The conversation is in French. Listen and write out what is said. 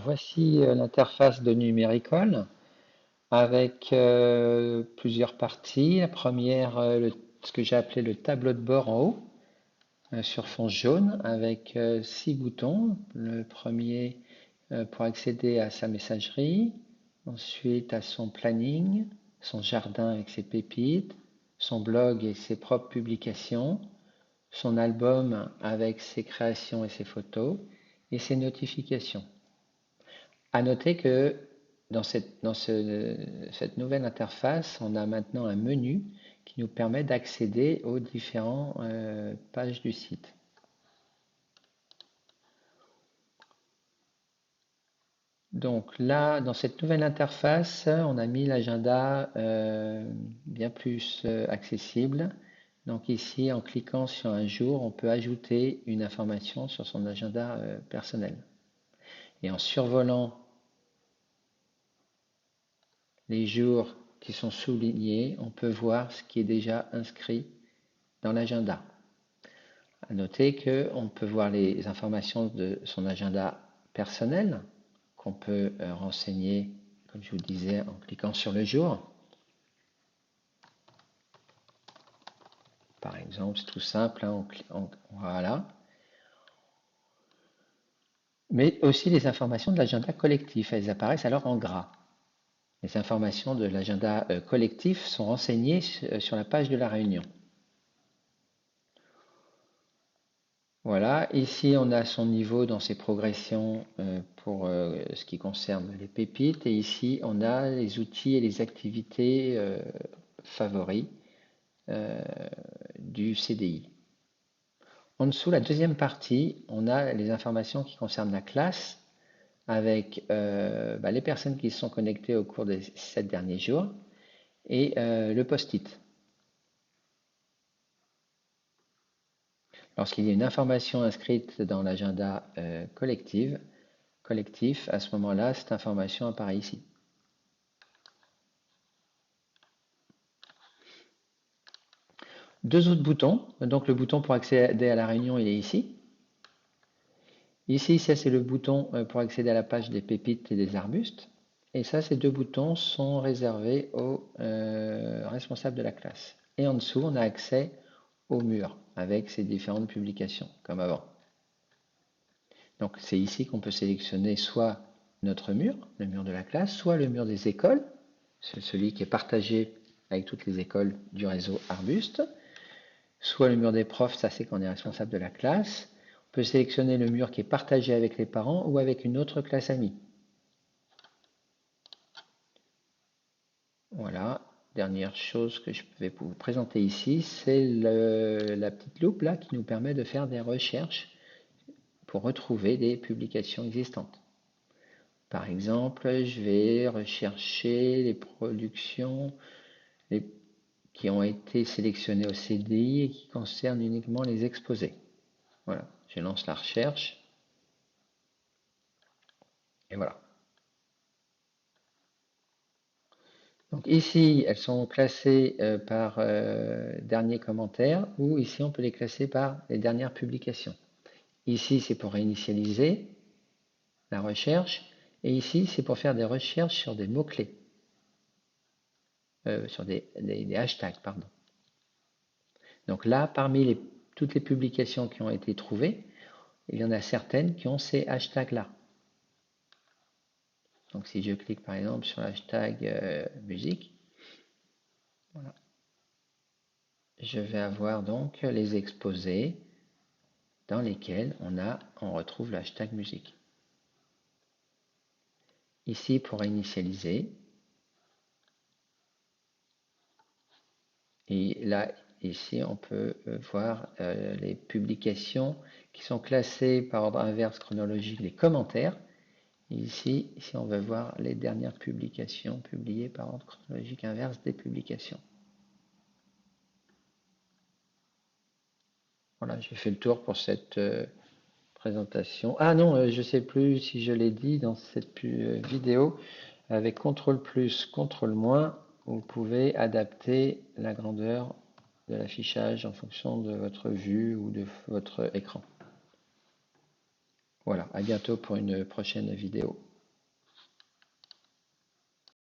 voici l'interface de Numéricole avec plusieurs parties. La première, ce que j'ai appelé le tableau de bord en haut, sur fond jaune, avec 6 boutons. Le premier pour accéder à sa messagerie, ensuite à son planning, son jardin avec ses pépites, son blog et ses propres publications, son album avec ses créations et ses photos, et ses notifications. À noter que dans cette nouvelle interface, on a maintenant un menu qui nous permet d'accéder aux différentes pages du site. Donc là, dans cette nouvelle interface, on a mis l'agenda bien plus accessible. Donc ici, en cliquant sur un jour, on peut ajouter une information sur son agenda personnel. Et en survolant les jours qui sont soulignés, on peut voir ce qui est déjà inscrit dans l'agenda. À noter qu'on peut voir les informations de son agenda personnel, qu'on peut renseigner, comme je vous disais, en cliquant sur le jour. Par exemple, c'est tout simple, hein, voilà. Mais aussi les informations de l'agenda collectif, elles apparaissent alors en gras. Les informations de l'agenda collectif sont renseignées sur la page de la réunion. Voilà, ici on a son niveau dans ses progressions pour ce qui concerne les pépites, et ici on a les outils et les activités favoris du CDI. En dessous, la deuxième partie, on a les informations qui concernent la classe, avec les personnes qui se sont connectées au cours des 7 derniers jours, et le post-it. Lorsqu'il y a une information inscrite dans l'agenda collectif, à ce moment-là, cette information apparaît ici. Deux autres boutons. Donc le bouton pour accéder à la réunion, il est ici. Ici, ça c'est le bouton pour accéder à la page des pépites et des arbustes. Et ça, ces deux boutons sont réservés aux responsables de la classe. Et en dessous, on a accès au mur avec ces différentes publications, comme avant. Donc c'est ici qu'on peut sélectionner soit notre mur, le mur de la classe, soit le mur des écoles, c'est celui qui est partagé avec toutes les écoles du réseau Arbuste, soit le mur des profs, ça c'est quand on est responsable de la classe. On peut sélectionner le mur qui est partagé avec les parents ou avec une autre classe amie. Voilà, dernière chose que je vais vous présenter ici, c'est la petite loupe là qui nous permet de faire des recherches pour retrouver des publications existantes. Par exemple, je vais rechercher les productions qui ont été sélectionnées au CDI et qui concernent uniquement les exposés. Voilà, je lance la recherche. Et voilà. Donc ici, elles sont classées par dernier commentaire, ou ici, on peut les classer par les dernières publications. Ici, c'est pour réinitialiser la recherche, et ici, c'est pour faire des recherches sur des mots-clés, sur des hashtags, pardon. Donc là, parmi toutes les publications qui ont été trouvées, il y en a certaines qui ont ces hashtags-là. Donc si je clique par exemple sur l'hashtag musique, voilà, je vais avoir donc les exposés dans lesquels on retrouve le hashtag musique. Ici, pour initialiser, et là, ici, on peut voir les publications qui sont classées par ordre inverse chronologique, les commentaires. Et ici, on veut voir les dernières publications publiées par ordre chronologique inverse des publications. Voilà, j'ai fait le tour pour cette présentation. Ah non, je ne sais plus si je l'ai dit dans cette vidéo. Avec CTRL+, CTRL-, vous pouvez adapter la grandeur de l'affichage en fonction de votre vue ou de votre écran. Voilà, à bientôt pour une prochaine vidéo.